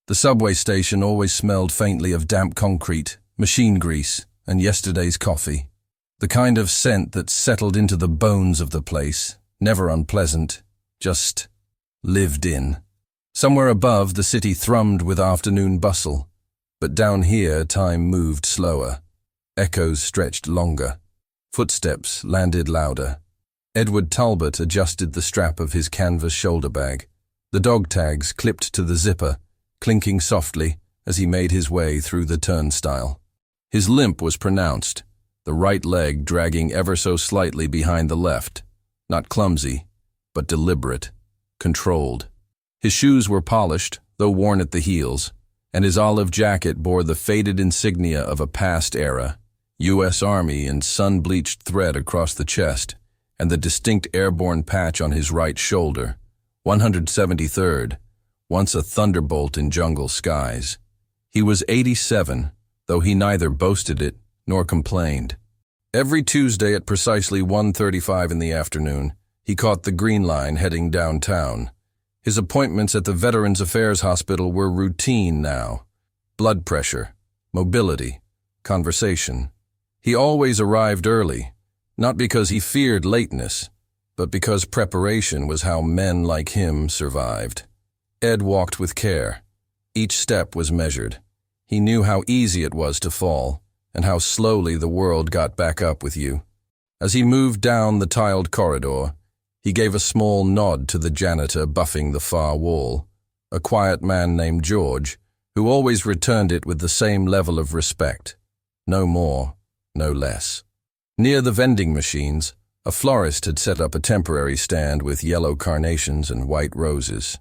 The subway station always smelled faintly of damp concrete, machine grease, and yesterday's coffee. The kind of scent that settled into the bones of the place, never unpleasant, just lived in. Somewhere above, the city thrummed with afternoon bustle, but down here time moved slower. Echoes stretched longer. Footsteps landed louder. Edward Talbot adjusted the strap of his canvas shoulder bag. The dog tags clipped to the zipper, clinking softly as he made his way through the turnstile. His limp was pronounced, the right leg dragging ever so slightly behind the left. Not clumsy, but deliberate, controlled. His shoes were polished, though worn at the heels, and his olive jacket bore the faded insignia of a past era, U.S. Army in sun-bleached thread across the chest, and the distinct airborne patch on his right shoulder, 173rd, once a thunderbolt in jungle skies. He was 87, though he neither boasted it nor complained. Every Tuesday at precisely 1:35 in the afternoon, he caught the Green Line heading downtown. His appointments at the Veterans Affairs Hospital were routine now. Blood pressure, mobility, conversation. He always arrived early, not because he feared lateness, but because preparation was how men like him survived. Ed walked with care. Each step was measured. He knew how easy it was to fall, and how slowly the world got back up with you. As he moved down the tiled corridor, he gave a small nod to the janitor buffing the far wall, a quiet man named George, who always returned it with the same level of respect. No more, no less. Near the vending machines, a florist had set up a temporary stand with yellow carnations and white roses.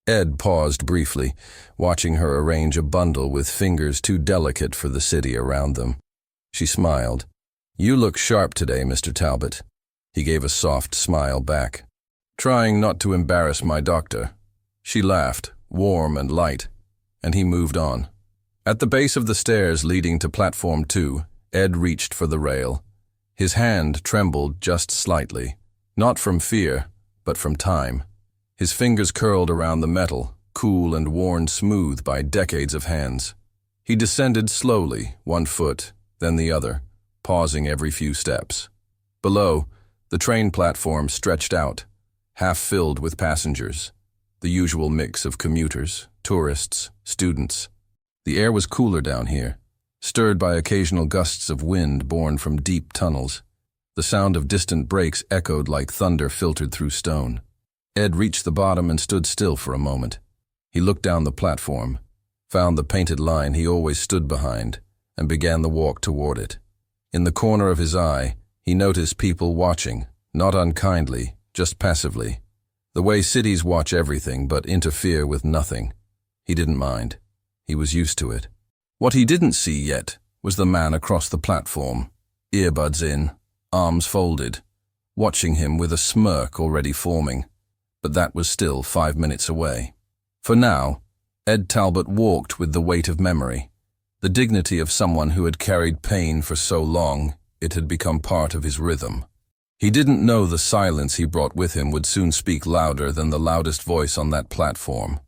Ed paused briefly, watching her arrange a bundle with fingers too delicate for the city around them. She smiled. "You look sharp today, Mr. Talbot." He gave a soft smile back. "Trying not to embarrass my doctor." She laughed, warm and light, and he moved on. At the base of the stairs leading to Platform 2, Ed reached for the rail. His hand trembled just slightly, not from fear, but from time. His fingers curled around the metal, cool and worn smooth by decades of hands. He descended slowly, one foot, then the other, pausing every few steps. Below, the train platform stretched out, half filled with passengers, the usual mix of commuters, tourists, students. The air was cooler down here, stirred by occasional gusts of wind borne from deep tunnels. The sound of distant brakes echoed like thunder filtered through stone. Ed reached the bottom and stood still for a moment. He looked down the platform, found the painted line he always stood behind, and began the walk toward it. In the corner of his eye, he noticed people watching, not unkindly, just passively. The way cities watch everything but interfere with nothing. He didn't mind. He was used to it. What he didn't see yet was the man across the platform, earbuds in, arms folded, watching him with a smirk already forming. But that was still 5 minutes away. For now, Ed Talbot walked with the weight of memory, the dignity of someone who had carried pain for so long it had become part of his rhythm. He didn't know the silence he brought with him would soon speak louder than the loudest voice on that platform.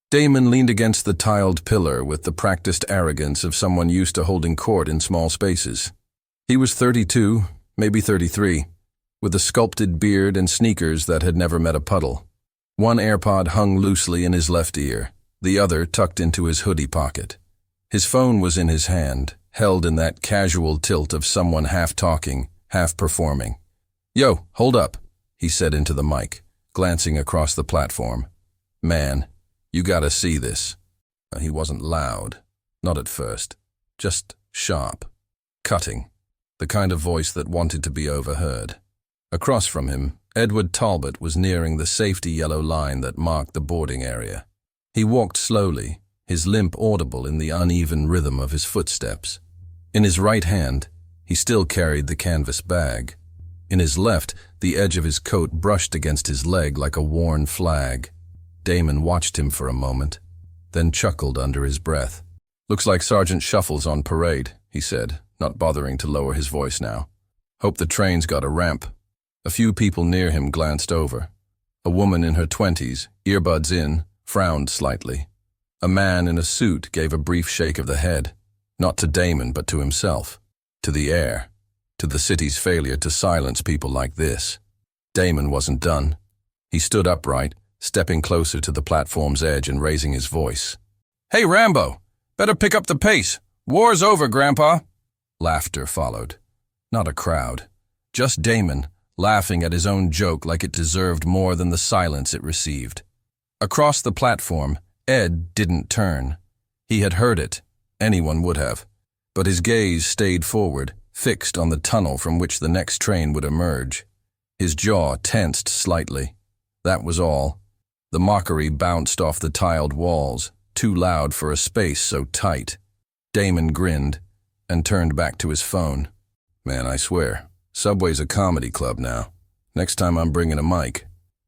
Damon leaned against the tiled pillar with the practiced arrogance of someone used to holding court in small spaces. He was 32, maybe 33, with a sculpted beard and sneakers that had never met a puddle. One AirPod hung loosely in his left ear, the other tucked into his hoodie pocket. His phone was in his hand, held in that casual tilt of someone half talking, half performing. "Yo, hold up," he said into the mic, glancing across the platform. "Man, you gotta see this." He wasn't loud, not at first, just sharp, cutting, the kind of voice that wanted to be overheard. Across from him, Edward Talbot was nearing the safety yellow line that marked the boarding area. He walked slowly, his limp audible in the uneven rhythm of his footsteps. In his right hand, he still carried the canvas bag. In his left, the edge of his coat brushed against his leg like a worn flag. Damon watched him for a moment, then chuckled under his breath. "Looks like Sergeant Shuffle's on parade," he said, not bothering to lower his voice now. "Hope the train's got a ramp." A few people near him glanced over. A woman in her 20s, earbuds in, frowned slightly. A man in a suit gave a brief shake of the head, not to Damon but to himself, to the air, to the city's failure to silence people like this. Damon wasn't done. He stood upright, stepping closer to the platform's edge and raising his voice. "Hey, Rambo! Better pick up the pace! War's over, Grandpa!" Laughter followed. Not a crowd. Just Damon, laughing at his own joke like it deserved more than the silence it received. Across the platform, Ed didn't turn. He had heard it. Anyone would have. But his gaze stayed forward, fixed on the tunnel from which the next train would emerge. His jaw tensed slightly. That was all. The mockery bounced off the tiled walls, too loud for a space so tight. Damon grinned and turned back to his phone. "Man, I swear, Subway's a comedy club now. Next time I'm bringing a mic."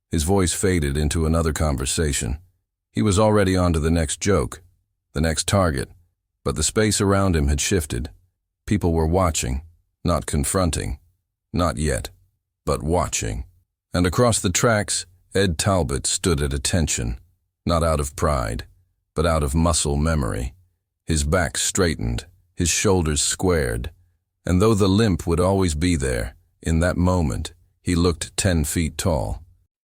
His voice faded into another conversation. He was already on to the next joke, the next target, but the space around him had shifted. People were watching, not confronting. Not yet, but watching. And across the tracks, Ed Talbot stood at attention, not out of pride, but out of muscle memory. His back straightened, his shoulders squared, and though the limp would always be there, in that moment, he looked 10 feet tall.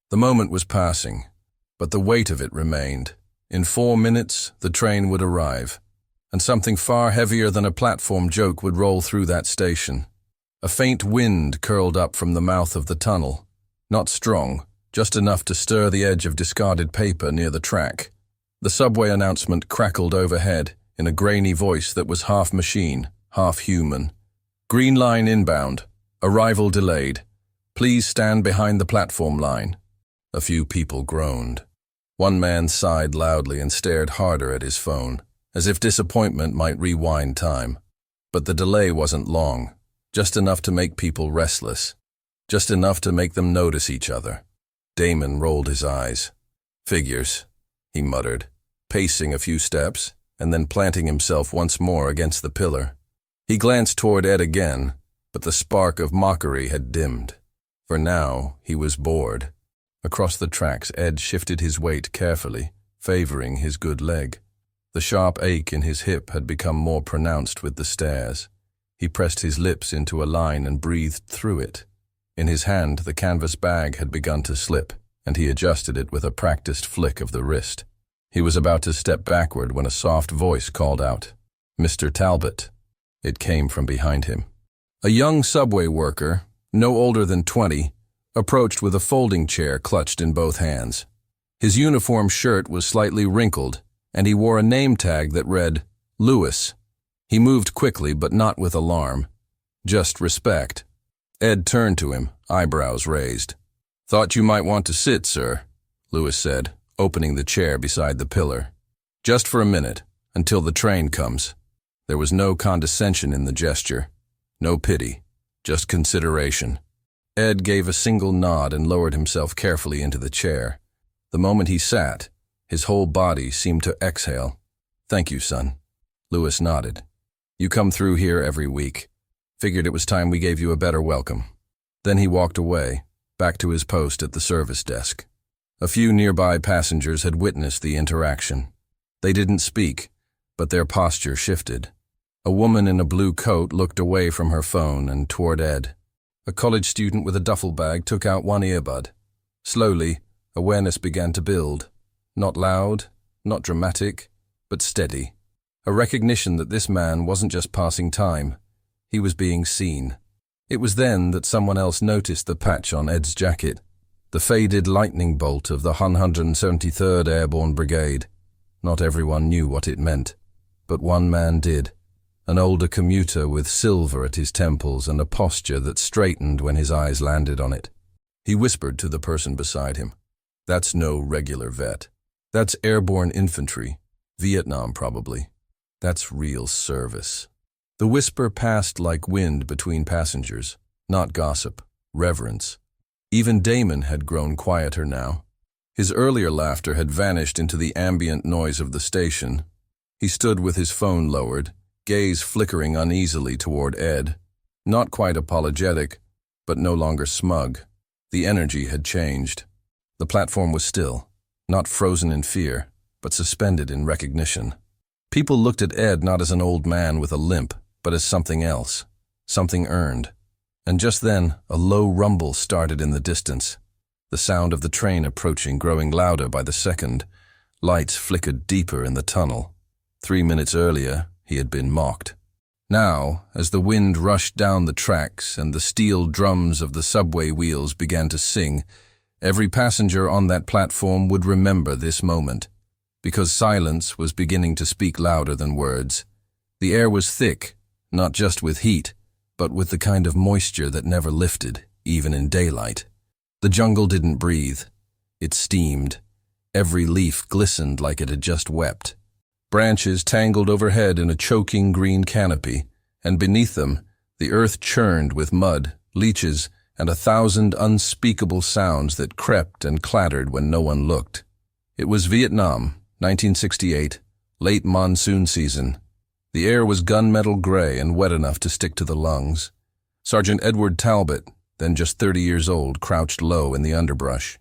The moment was passing, but the weight of it remained. In 4 minutes, the train would arrive, and something far heavier than a platform joke would roll through that station. A faint wind curled up from the mouth of the tunnel, not strong, just enough to stir the edge of discarded paper near the track. The subway announcement crackled overhead in a grainy voice that was half machine, half human. "Green line inbound. Arrival delayed. Please stand behind the platform line." A few people groaned. One man sighed loudly and stared harder at his phone, as if disappointment might rewind time. But the delay wasn't long, just enough to make people restless, just enough to make them notice each other. Damon rolled his eyes. "Figures," he muttered, pacing a few steps and then planting himself once more against the pillar. He glanced toward Ed again, but the spark of mockery had dimmed. For now, he was bored. Across the tracks, Ed shifted his weight carefully, favoring his good leg. The sharp ache in his hip had become more pronounced with the stairs. He pressed his lips into a line and breathed through it. In his hand, the canvas bag had begun to slip, and he adjusted it with a practiced flick of the wrist. He was about to step backward when a soft voice called out, "Mr. Talbot." It came from behind him. A young subway worker, no older than 20, approached with a folding chair clutched in both hands. His uniform shirt was slightly wrinkled, and he wore a name tag that read, "Lewis." He moved quickly, but not with alarm. Just respect. Ed turned to him, eyebrows raised. "Thought you might want to sit, sir," Lewis said, opening the chair beside the pillar. "Just for a minute, until the train comes." There was no condescension in the gesture, no pity, just consideration. Ed gave a single nod and lowered himself carefully into the chair. The moment he sat, his whole body seemed to exhale. "Thank you, son." Lewis nodded. "You come through here every week. Figured it was time we gave you a better welcome." Then he walked away, back to his post at the service desk. A few nearby passengers had witnessed the interaction. They didn't speak, but their posture shifted. A woman in a blue coat looked away from her phone and toward Ed. A college student with a duffel bag took out one earbud. Slowly, awareness began to build. Not loud, not dramatic, but steady. A recognition that this man wasn't just passing time. He was being seen. It was then that someone else noticed the patch on Ed's jacket, the faded lightning bolt of the 173rd Airborne Brigade. Not everyone knew what it meant, but one man did. An older commuter with silver at his temples and a posture that straightened when his eyes landed on it. He whispered to the person beside him, "That's no regular vet. That's airborne infantry. Vietnam, probably. That's real service." The whisper passed like wind between passengers, not gossip, reverence. Even Damon had grown quieter now. His earlier laughter had vanished into the ambient noise of the station. He stood with his phone lowered, gaze flickering uneasily toward Ed. Not quite apologetic, but no longer smug. The energy had changed. The platform was still, not frozen in fear, but suspended in recognition. People looked at Ed not as an old man with a limp, but as something else, something earned. And just then, a low rumble started in the distance. The sound of the train approaching growing louder by the second. Lights flickered deeper in the tunnel. 3 minutes earlier, he had been mocked. Now, as the wind rushed down the tracks and the steel drums of the subway wheels began to sing, every passenger on that platform would remember this moment, because silence was beginning to speak louder than words. The air was thick, not just with heat, but with the kind of moisture that never lifted, even in daylight. The jungle didn't breathe. It steamed. Every leaf glistened like it had just wept. Branches tangled overhead in a choking green canopy, and beneath them, the earth churned with mud, leeches, and 1,000 unspeakable sounds that crept and clattered when no one looked. It was Vietnam, 1968, late monsoon season. The air was gunmetal gray and wet enough to stick to the lungs. Sergeant Edward Talbot, then just 30 years old, crouched low in the underbrush.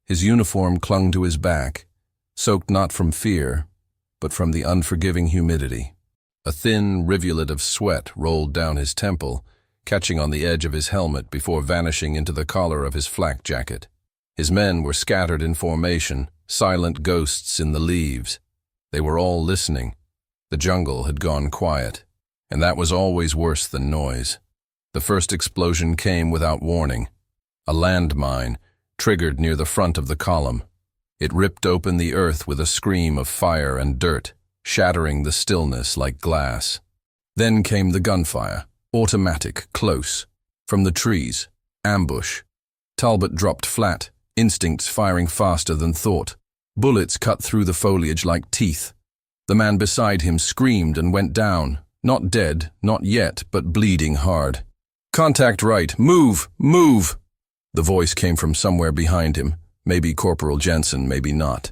His uniform clung to his back, soaked not from fear, but from the unforgiving humidity. A thin rivulet of sweat rolled down his temple, catching on the edge of his helmet before vanishing into the collar of his flak jacket. His men were scattered in formation, silent ghosts in the leaves. They were all listening. The jungle had gone quiet, and that was always worse than noise. The first explosion came without warning. A landmine, triggered near the front of the column. It ripped open the earth with a scream of fire and dirt, shattering the stillness like glass. Then came the gunfire, automatic, close. From the trees, ambush. Talbot dropped flat, instincts firing faster than thought. Bullets cut through the foliage like teeth. The man beside him screamed and went down, not dead, not yet, but bleeding hard. "Contact right, move, move!" The voice came from somewhere behind him. Maybe Corporal Jensen, maybe not.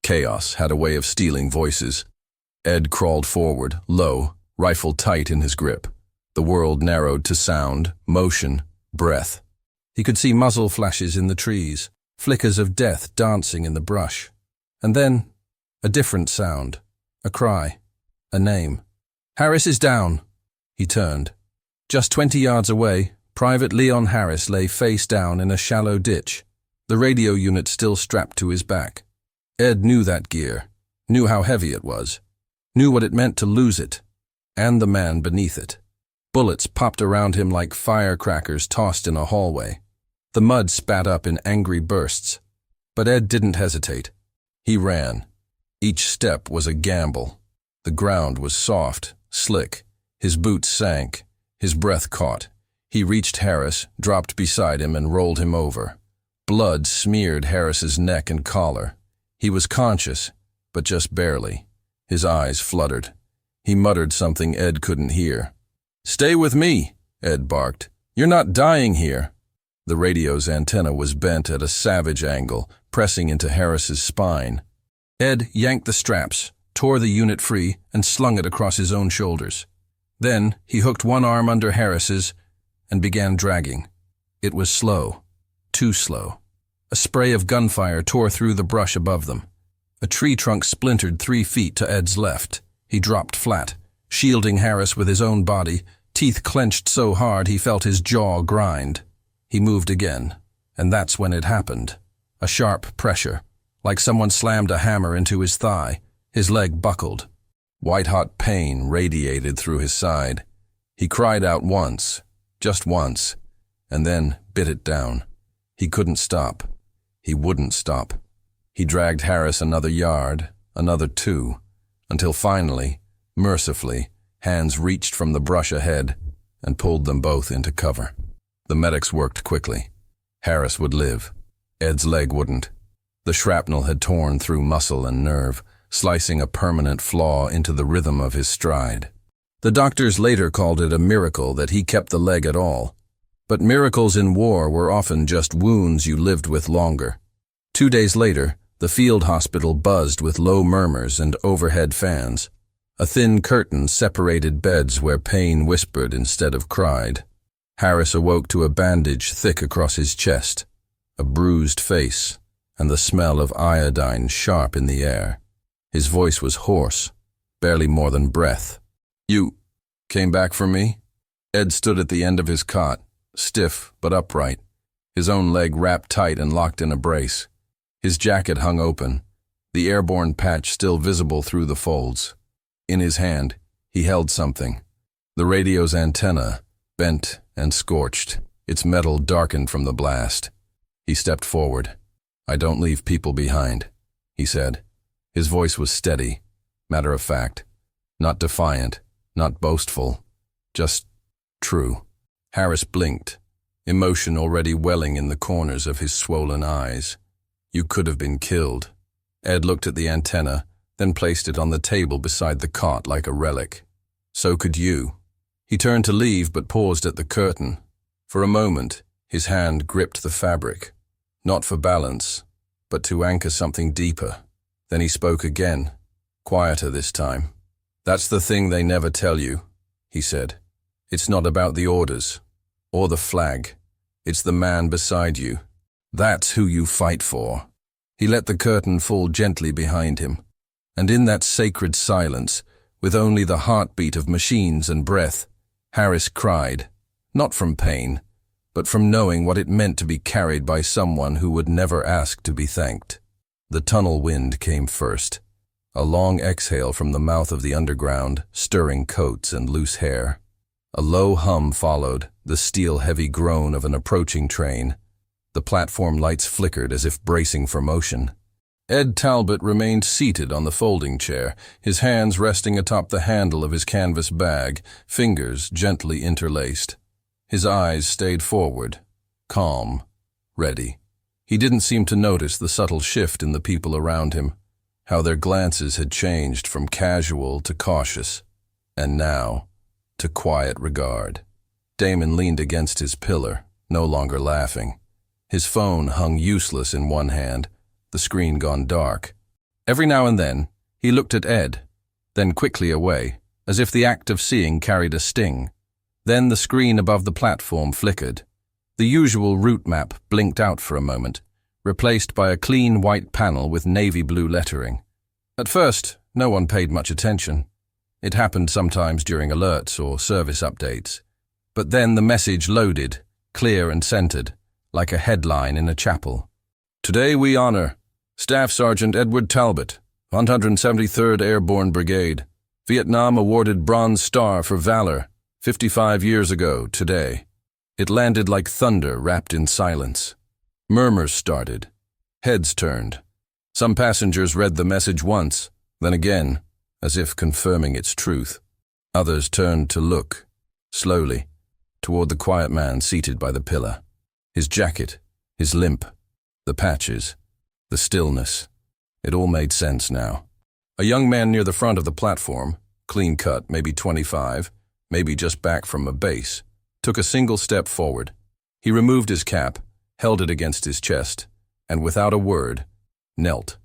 Chaos had a way of stealing voices. Ed crawled forward, low, rifle tight in his grip. The world narrowed to sound, motion, breath. He could see muzzle flashes in the trees, flickers of death dancing in the brush. And then, a different sound, a cry, a name. "Harris is down!" He turned. Just 20 yards away, Private Leon Harris lay face down in a shallow ditch, the radio unit still strapped to his back. Ed knew that gear, knew how heavy it was, knew what it meant to lose it, and the man beneath it. Bullets popped around him like firecrackers tossed in a hallway. The mud spat up in angry bursts. But Ed didn't hesitate. He ran. Each step was a gamble. The ground was soft, slick. His boots sank. His breath caught. He reached Harris, dropped beside him, and rolled him over. Blood smeared Harris's neck and collar. He was conscious, but just barely. His eyes fluttered. He muttered something Ed couldn't hear. "Stay with me," Ed barked. "You're not dying here." The radio's antenna was bent at a savage angle, pressing into Harris's spine. Ed yanked the straps, tore the unit free, and slung it across his own shoulders. Then he hooked one arm under Harris's and began dragging. It was slow, too slow. A spray of gunfire tore through the brush above them. A tree trunk splintered 3 feet to Ed's left. He dropped flat, shielding Harris with his own body, teeth clenched so hard he felt his jaw grind. He moved again, and that's when it happened. A sharp pressure, like someone slammed a hammer into his thigh. His leg buckled. White-hot pain radiated through his side. He cried out once, just once, and then bit it down. He couldn't stop. He wouldn't stop. He dragged Harris another yard, another 2, until finally, mercifully, hands reached from the brush ahead and pulled them both into cover. The medics worked quickly. Harris would live. Ed's leg wouldn't. The shrapnel had torn through muscle and nerve, slicing a permanent flaw into the rhythm of his stride. The doctors later called it a miracle that he kept the leg at all. But miracles in war were often just wounds you lived with longer. 2 days later, the field hospital buzzed with low murmurs and overhead fans. A thin curtain separated beds where pain whispered instead of cried. Harris awoke to a bandage thick across his chest, a bruised face, and the smell of iodine sharp in the air. His voice was hoarse, barely more than breath. "You came back for me?" Ed stood at the end of his cot, stiff but upright, his own leg wrapped tight and locked in a brace. His jacket hung open, the airborne patch still visible through the folds. In his hand, he held something. The radio's antenna, bent and scorched, its metal darkened from the blast. He stepped forward. "I don't leave people behind," he said. His voice was steady, matter of fact, not defiant, not boastful, just true. Harris blinked, emotion already welling in the corners of his swollen eyes. "You could have been killed." Ed looked at the antenna, then placed it on the table beside the cot like a relic. "So could you." He turned to leave but paused at the curtain. For a moment, his hand gripped the fabric, not for balance, but to anchor something deeper. Then he spoke again, quieter this time. "That's the thing they never tell you," he said. "It's not about the orders, or the flag. It's the man beside you. That's who you fight for." He let the curtain fall gently behind him, and in that sacred silence, with only the heartbeat of machines and breath, Harris cried, not from pain, but from knowing what it meant to be carried by someone who would never ask to be thanked. The tunnel wind came first, a long exhale from the mouth of the underground, stirring coats and loose hair. A low hum followed, the steel-heavy groan of an approaching train. The platform lights flickered as if bracing for motion. Ed Talbot remained seated on the folding chair, his hands resting atop the handle of his canvas bag, fingers gently interlaced. His eyes stayed forward, calm, ready. He didn't seem to notice the subtle shift in the people around him, how their glances had changed from casual to cautious, and now to quiet regard. Damon leaned against his pillar, no longer laughing. His phone hung useless in one hand, the screen gone dark. Every now and then, he looked at Ed, then quickly away, as if the act of seeing carried a sting. Then the screen above the platform flickered. The usual route map blinked out for a moment, replaced by a clean white panel with navy blue lettering. At first, no one paid much attention. It happened sometimes during alerts or service updates. But then the message loaded, clear and centered, like a headline in a chapel. "Today we honor Staff Sergeant Edward Talbot, 173rd Airborne Brigade. Vietnam awarded Bronze Star for valor 55 years ago today." It landed like thunder wrapped in silence. Murmurs started. Heads turned. Some passengers read the message once, then again, as if confirming its truth. Others turned to look, slowly, toward the quiet man seated by the pillar. His jacket, his limp, the patches, the stillness. It all made sense now. A young man near the front of the platform, clean-cut, maybe 25, maybe just back from a base, took a single step forward. He removed his cap, held it against his chest, and without a word, knelt.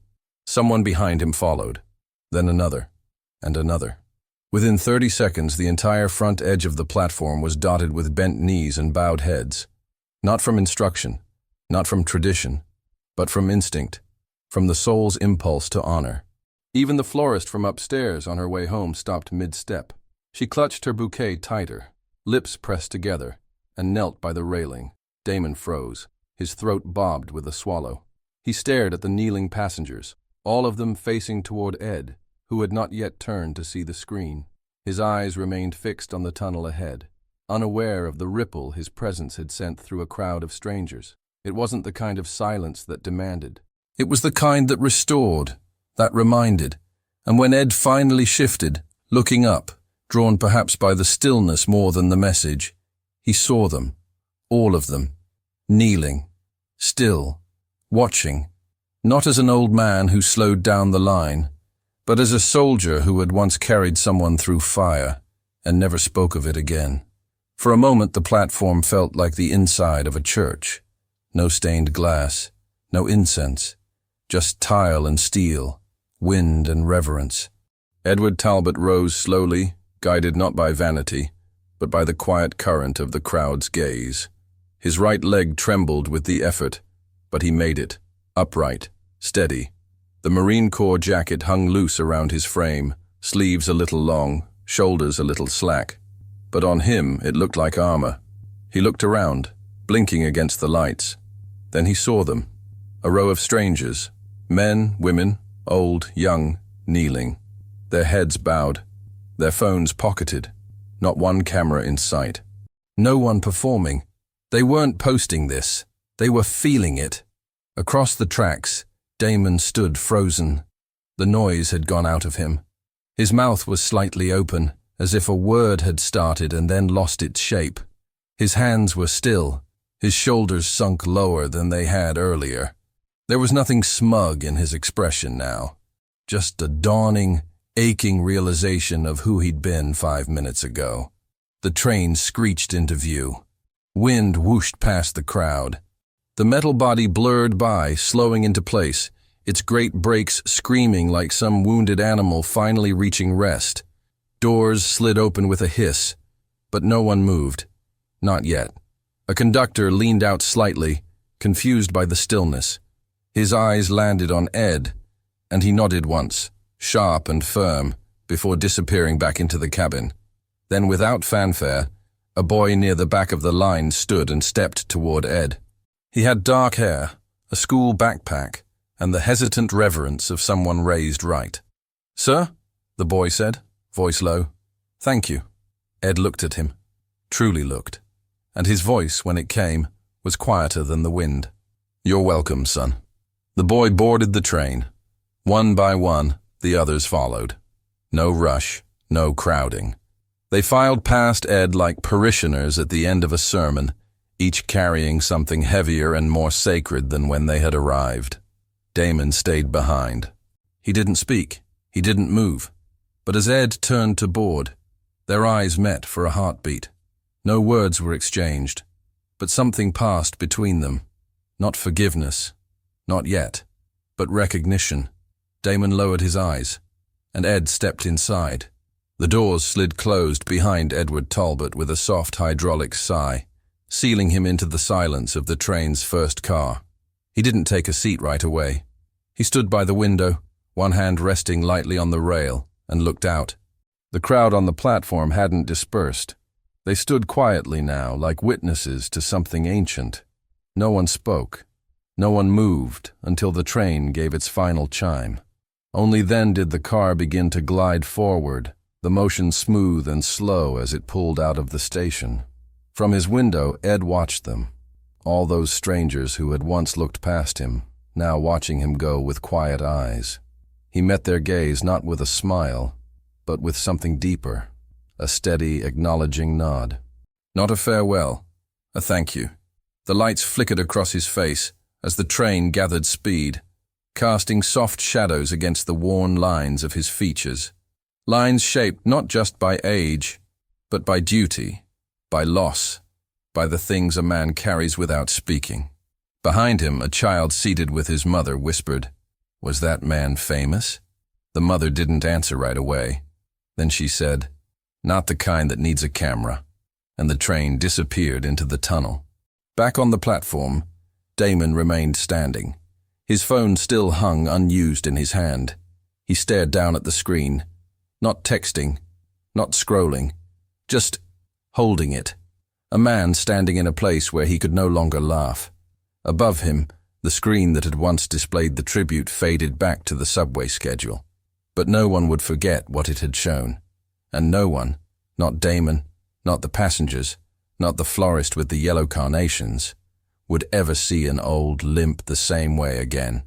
Someone behind him followed, then another, and another. Within 30 seconds, the entire front edge of the platform was dotted with bent knees and bowed heads. Not from instruction, not from tradition, but from instinct, from the soul's impulse to honor. Even the florist from upstairs on her way home stopped mid-step. She clutched her bouquet tighter, lips pressed together, and knelt by the railing. Damon froze, his throat bobbed with a swallow. He stared at the kneeling passengers, all of them facing toward Ed, who had not yet turned to see the screen. His eyes remained fixed on the tunnel ahead, unaware of the ripple his presence had sent through a crowd of strangers. It wasn't the kind of silence that demanded. It was the kind that restored, that reminded. And when Ed finally shifted, looking up, drawn perhaps by the stillness more than the message, he saw them, all of them, kneeling, still, watching, not as an old man who slowed down the line, but as a soldier who had once carried someone through fire and never spoke of it again. For a moment the platform felt like the inside of a church. No stained glass, no incense, just tile and steel, wind and reverence. Edward Talbot rose slowly, guided not by vanity, but by the quiet current of the crowd's gaze. His right leg trembled with the effort, but he made it, upright, steady. The Marine Corps jacket hung loose around his frame, sleeves a little long, shoulders a little slack. But on him it looked like armor. He looked around, blinking against the lights. Then he saw them. A row of strangers, men, women, old, young, kneeling. Their heads bowed, their phones pocketed, not one camera in sight. No one performing. They weren't posting this. They were feeling it. Across the tracks, Damon stood frozen. The noise had gone out of him. His mouth was slightly open, as if a word had started and then lost its shape. His hands were still, his shoulders sunk lower than they had earlier. There was nothing smug in his expression now, just a dawning, aching realization of who he'd been 5 minutes ago. The train screeched into view. Wind whooshed past the crowd. The metal body blurred by, slowing into place, its great brakes screaming like some wounded animal finally reaching rest. Doors slid open with a hiss, but no one moved. Not yet. A conductor leaned out slightly, confused by the stillness. His eyes landed on Ed, and he nodded once, sharp and firm, before disappearing back into the cabin. Then, without fanfare, a boy near the back of the line stood and stepped toward Ed. He had dark hair, a school backpack, and the hesitant reverence of someone raised right. "Sir?" the boy said, voice low. "Thank you." Ed looked at him, truly looked, and his voice, when it came, was quieter than the wind. "You're welcome, son." The boy boarded the train. One by one, the others followed. No rush, no crowding. They filed past Ed like parishioners at the end of a sermon, each carrying something heavier and more sacred than when they had arrived. Damon stayed behind. He didn't speak, he didn't move. But as Ed turned to board, their eyes met for a heartbeat. No words were exchanged, but something passed between them. Not forgiveness, not yet, but recognition. Damon lowered his eyes, and Ed stepped inside. The doors slid closed behind Edward Talbot with a soft hydraulic sigh, sealing him into the silence of the train's first car. He didn't take a seat right away. He stood by the window, one hand resting lightly on the rail, and looked out. The crowd on the platform hadn't dispersed. They stood quietly now, like witnesses to something ancient. No one spoke. No one moved until the train gave its final chime. Only then did the car begin to glide forward, the motion smooth and slow as it pulled out of the station. From his window, Ed watched them. All those strangers who had once looked past him, now watching him go with quiet eyes. He met their gaze not with a smile, but with something deeper, a steady, acknowledging nod. Not a farewell, a thank you. The lights flickered across his face as the train gathered speed, casting soft shadows against the worn lines of his features. Lines shaped not just by age, but by duty, by loss, by the things a man carries without speaking. Behind him, a child seated with his mother whispered, "Was that man famous?" The mother didn't answer right away. Then she said, "Not the kind that needs a camera," and the train disappeared into the tunnel. Back on the platform, Damon remained standing. His phone still hung unused in his hand. He stared down at the screen, not texting, not scrolling, just holding it. A man standing in a place where he could no longer laugh. Above him, the screen that had once displayed the tribute faded back to the subway schedule. But no one would forget what it had shown. And no one, not Damon, not the passengers, not the florist with the yellow carnations, would ever see an old limp the same way again.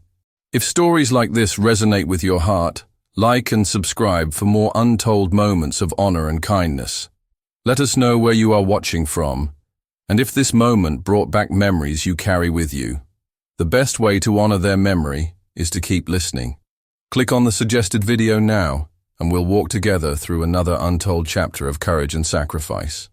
If stories like this resonate with your heart, like and subscribe for more untold moments of honor and kindness. Let us know where you are watching from, and if this moment brought back memories you carry with you. The best way to honor their memory is to keep listening. Click on the suggested video now, and we'll walk together through another untold chapter of courage and sacrifice.